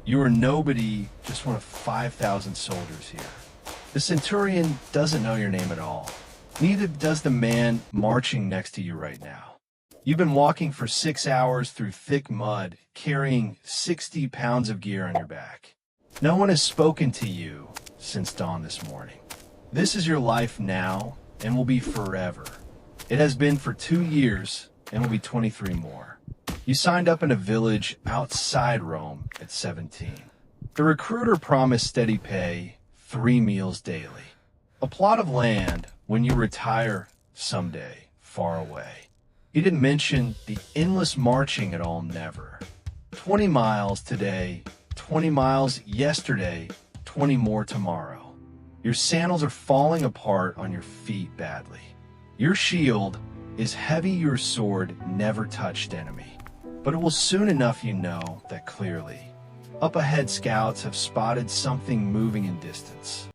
You are nobody, just one of 5,000 soldiers here. The Centurion doesn't know your name at all. Neither does the man marching next to you right now. You've been walking for 6 hours through thick mud, carrying 60 pounds of gear on your back. No one has spoken to you since dawn this morning. This is your life now and will be forever. It has been for 2 years and will be 23 more. You signed up in a village outside Rome at 17. The recruiter promised steady pay, 3 meals daily. A plot of land when you retire someday, far away. He didn't mention the endless marching at all, never. 20 miles today, 20 miles yesterday, 20 more tomorrow. Your sandals are falling apart on your feet badly. Your shield is heavy, your sword never touched enemy. But it will soon enough you know that clearly. Up ahead, scouts have spotted something moving in distance.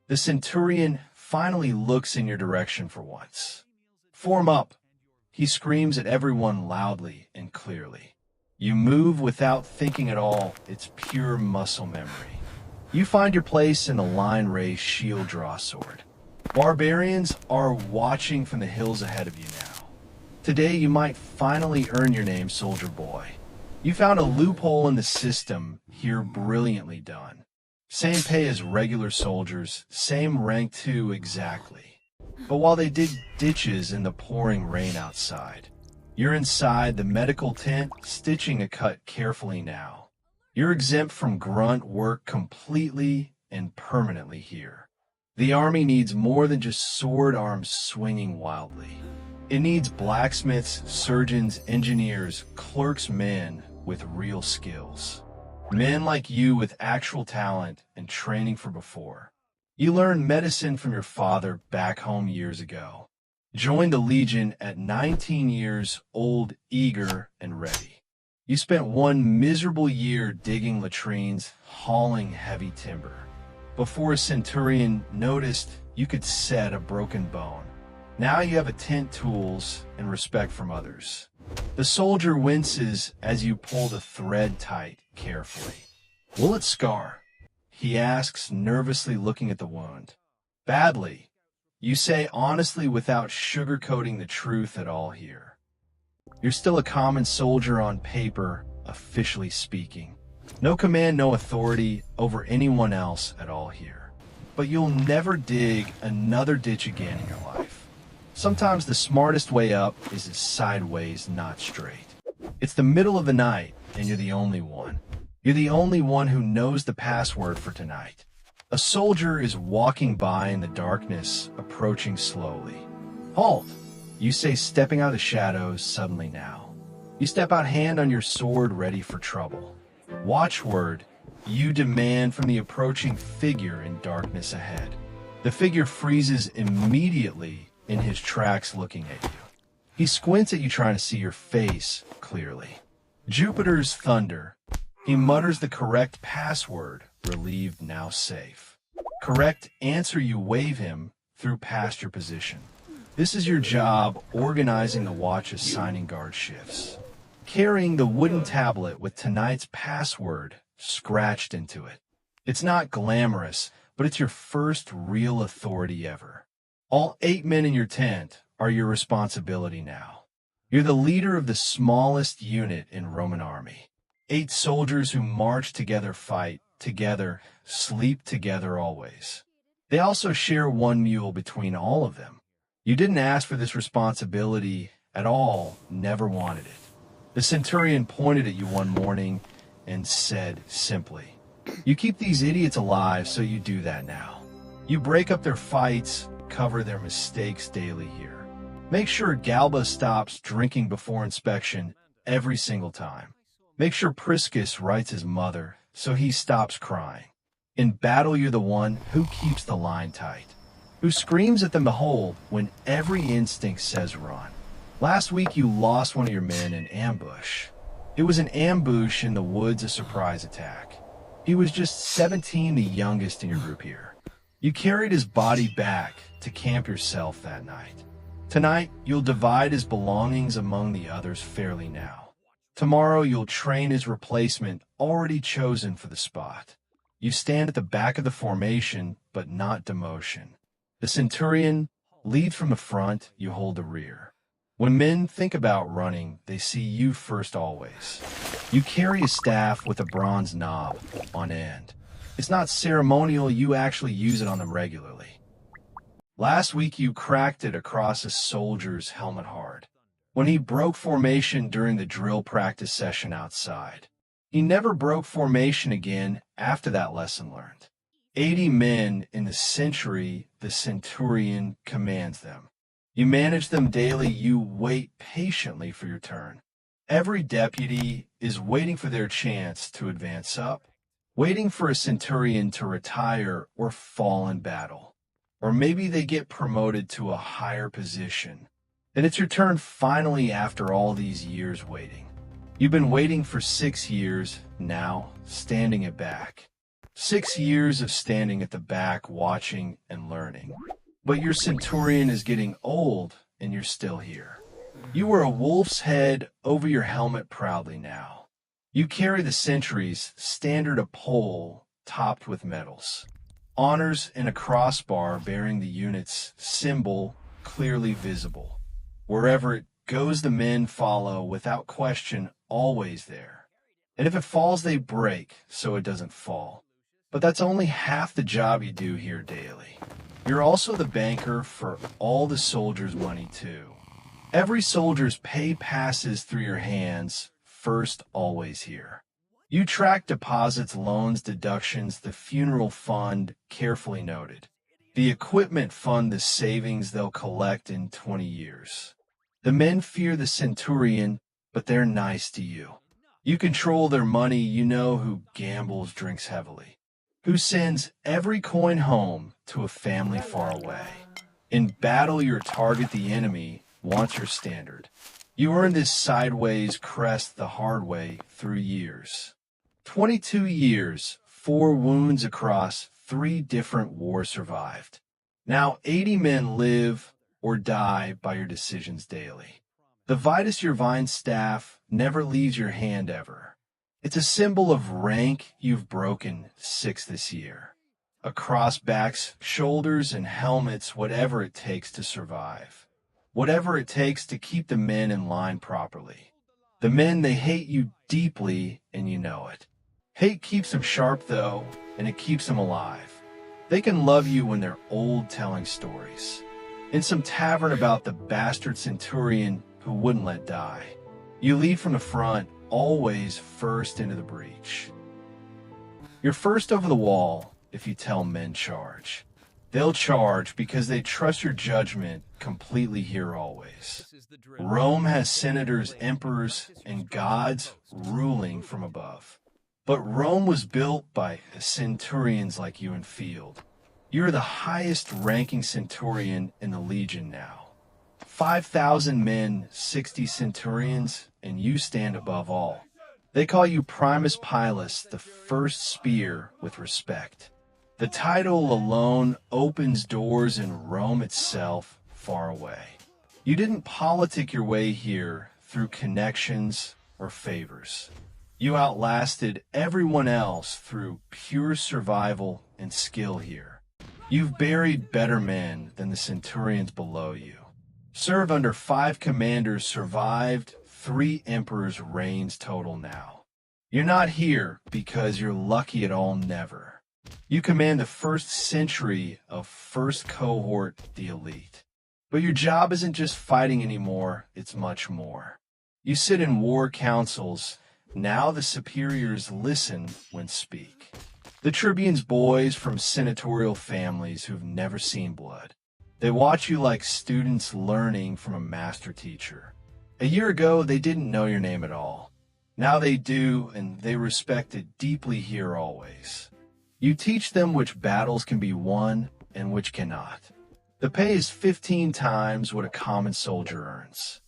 The Centurion finally looks in your direction for once. Form up, he screams at everyone loudly and clearly. You move without thinking at all, it's pure muscle memory. You find your place in the line race shield draw sword. Barbarians are watching from the hills ahead of you now. Today you might finally earn your name, Soldier Boy. You found a loophole in the system here, brilliantly done. Same pay as regular soldiers, same rank too exactly. But while they dig ditches in the pouring rain outside, you're inside the medical tent, stitching a cut carefully now. You're exempt from grunt work completely and permanently here. The army needs more than just sword arms swinging wildly. It needs blacksmiths, surgeons, engineers, clerks, men with real skills. Men like you with actual talent and training from before. You learned medicine from your father back home years ago. Joined the Legion at 19 years old, eager and ready. You spent 1 miserable year digging latrines, hauling heavy timber. Before a Centurion noticed you could set a broken bone. Now you have a tent, tools, and respect from others. The soldier winces as you pull the thread tight, carefully. Will it scar? He asks, nervously looking at the wound. Badly. You say honestly without sugarcoating the truth at all here. You're still a common soldier on paper, officially speaking. No command, no authority over anyone else at all here. But you'll never dig another ditch again in your life. Sometimes the smartest way up is sideways, not straight. It's the middle of the night, and you're the only one. You're the only one who knows the password for tonight. A soldier is walking by in the darkness, approaching slowly. Halt! You say, stepping out of the shadows suddenly now. You step out, hand on your sword, ready for trouble. Watchword, you demand from the approaching figure in darkness ahead. The figure freezes immediately in his tracks, looking at you. He squints at you, trying to see your face clearly. Jupiter's thunder. He mutters the correct password, relieved, now safe. Correct answer, you wave him through past your position. This is your job, organizing the watch, assigning guard shifts. Carrying the wooden tablet with tonight's password scratched into it. It's not glamorous, but it's your first real authority ever. All 8 men in your tent are your responsibility now. You're the leader of the smallest unit in Roman army. 8 soldiers who march together, fight together, sleep together always. They also share 1 mule between all of them. You didn't ask for this responsibility at all, never wanted it. The Centurion pointed at you one morning and said simply, "You keep these idiots alive, so you do that now. You break up their fights, cover their mistakes daily here. Make sure Galba stops drinking before inspection every single time. Make sure Priscus writes his mother so he stops crying. In battle, you're the one who keeps the line tight, who screams at them to hold when every instinct says run. Last week you lost one of your men in ambush. It was an ambush in the woods, a surprise attack. He was just 17, the youngest in your group here. You carried his body back to camp yourself that night. Tonight, you'll divide his belongings among the others fairly now. Tomorrow you'll train his replacement already chosen for the spot. You stand at the back of the formation, but not demotion. The Centurion, lead from the front, you hold the rear. When men think about running, they see you first always. You carry a staff with a bronze knob on end. It's not ceremonial, you actually use it on them regularly. Last week you cracked it across a soldier's helmet hard when he broke formation during the drill practice session outside. He never broke formation again after that lesson learned. 80 men in the century, the Centurion commands them. You manage them daily, you wait patiently for your turn. Every deputy is waiting for their chance to advance up, waiting for a Centurion to retire or fall in battle. Or maybe they get promoted to a higher position. And it's your turn finally after all these years waiting. You've been waiting for 6 years, now standing at back. 6 years of standing at the back, watching and learning. But your Centurion is getting old, and you're still here. You wear a wolf's head over your helmet proudly now. You carry the centuries, standard a pole topped with medals. Honors and a crossbar bearing the unit's symbol clearly visible. Wherever it goes, the men follow without question, always there. And if it falls, they break so it doesn't fall. But that's only half the job you do here daily. You're also the banker for all the soldiers' money too. Every soldier's pay passes through your hands, first always here. You track deposits, loans, deductions, the funeral fund carefully noted. The equipment fund, the savings they'll collect in 20 years. The men fear the Centurion, but they're nice to you. You control their money, you know who gambles, drinks heavily, who sends every coin home to a family far away. In battle, your target, the enemy, wants your standard. You earn this sideways crest the hard way through years. 22 years, 4 wounds across 3 different wars survived. Now 80 men live or die by your decisions daily. The Vitus Urvine staff never leaves your hand ever. It's a symbol of rank you've broken 6 this year. Across backs, shoulders, and helmets, whatever it takes to survive. Whatever it takes to keep the men in line properly. The men, they hate you deeply, and you know it. Hate keeps them sharp, though, and it keeps them alive. They can love you when they're old, telling stories. In some tavern about the bastard Centurion who wouldn't let die. You lead from the front, always first into the breach. You're first over the wall if you tell men charge. They'll charge because they trust your judgment completely here always. Rome has senators, emperors, and gods ruling from above. But Rome was built by centurions like you in field. You're the highest ranking centurion in the Legion now. 5,000 men, 60 centurions, and you stand above all. They call you Primus Pilus, the first spear with respect. The title alone opens doors in Rome itself far away. You didn't politic your way here through connections or favors. You outlasted everyone else through pure survival and skill here. You've buried better men than the centurions below you. Served under 5 commanders, survived 3 emperors' reigns total now. You're not here because you're lucky at all, never. You command the first century of first cohort, the elite. But your job isn't just fighting anymore, it's much more. You sit in war councils. Now the superiors listen when speak. The tribunes, boys from senatorial families who've never seen blood. They watch you like students learning from a master teacher. A year ago, they didn't know your name at all. Now they do, and they respect it deeply here always. You teach them which battles can be won and which cannot. The pay is 15 times what a common soldier earns.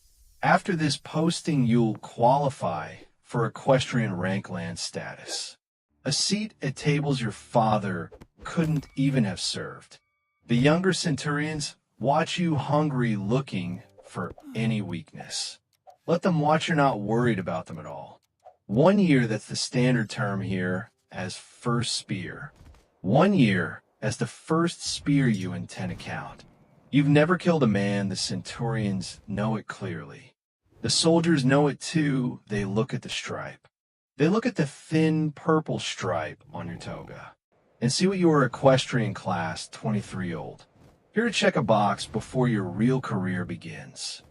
After this posting, you'll qualify for equestrian rank land status. A seat at tables your father couldn't even have served. The younger centurions watch you hungry, looking for any weakness. Let them watch you're not worried about them at all. 1 year, that's the standard term here, as first spear. 1 year as the first spear you intend to count. You've never killed a man, the Centurions know it clearly. The soldiers know it too, they look at the stripe. They look at the thin purple stripe on your toga and see what you are equestrian class 23 old. Here to check a box before your real career begins.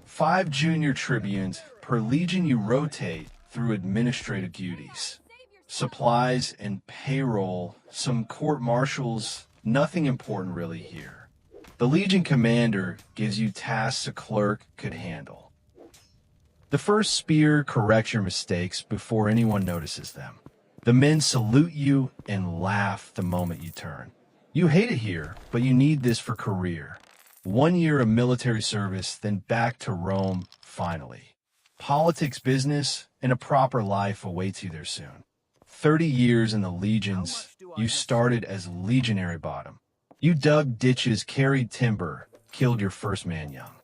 5 junior tribunes per legion. You rotate through administrative duties, supplies and payroll, some court martials, nothing important really here. The legion commander gives you tasks a clerk could handle. The first spear corrects your mistakes before anyone notices them. The men salute you and laugh the moment you turn. You hate it here, but you need this for career. 1 year of military service, then back to Rome, finally. Politics, business, and a proper life awaits you there soon. 30 years in the legions. You started as legionary bottom. You dug ditches, carried timber, killed your first man young.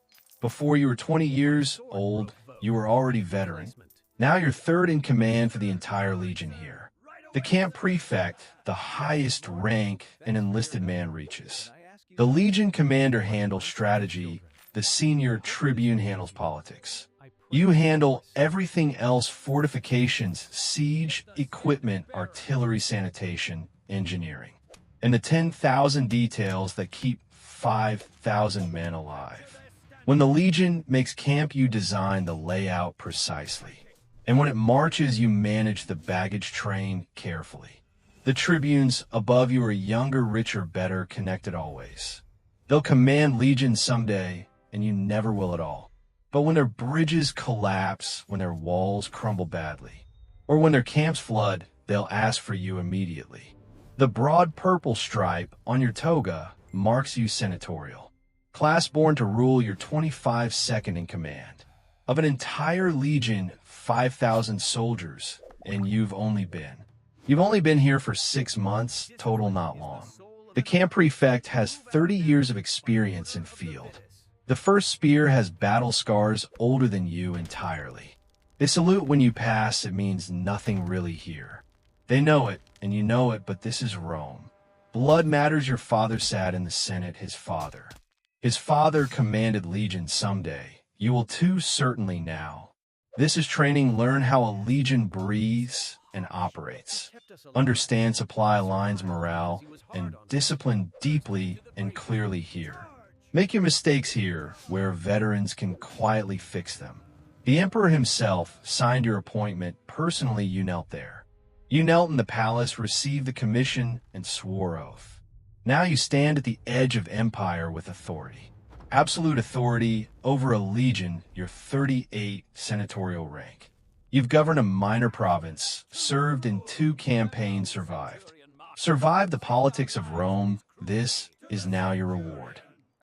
Before you were 20 years old, you were already veteran. Now you're third in command for the entire legion here. The camp prefect, the highest rank an enlisted man reaches. The legion commander handles strategy, the senior tribune handles politics. You handle everything else: fortifications, siege, equipment, artillery, sanitation, engineering, and the 10,000 details that keep 5,000 men alive. When the legion makes camp, you design the layout precisely. And when it marches, you manage the baggage train carefully. The tribunes above you are younger, richer, better connected always. They'll command legions someday, and you never will at all. But when their bridges collapse, when their walls crumble badly, or when their camps flood, they'll ask for you immediately. The broad purple stripe on your toga marks you senatorial. Class born to rule, you're 25 in command. Of an entire legion, 5,000 soldiers, and you've only been here for 6 months, total not long. The camp prefect has 30 years of experience in field. The first spear has battle scars older than you entirely. They salute when you pass. It means nothing really here. They know it, and you know it, but this is Rome. Blood matters. Your father sat in the Senate, his father commanded legions someday. You will too, certainly now. This is training. Learn how a legion breathes and operates. Understand supply lines, morale, and discipline deeply and clearly here. Make your mistakes here, where veterans can quietly fix them. The emperor himself signed your appointment. Personally, you knelt there. You knelt in the palace, received the commission, and swore oath. Now you stand at the edge of empire with authority. Absolute authority over a legion, your 38 senatorial rank. You've governed a minor province, served in 2 campaigns, survived. Survived the politics of Rome. This is now your reward.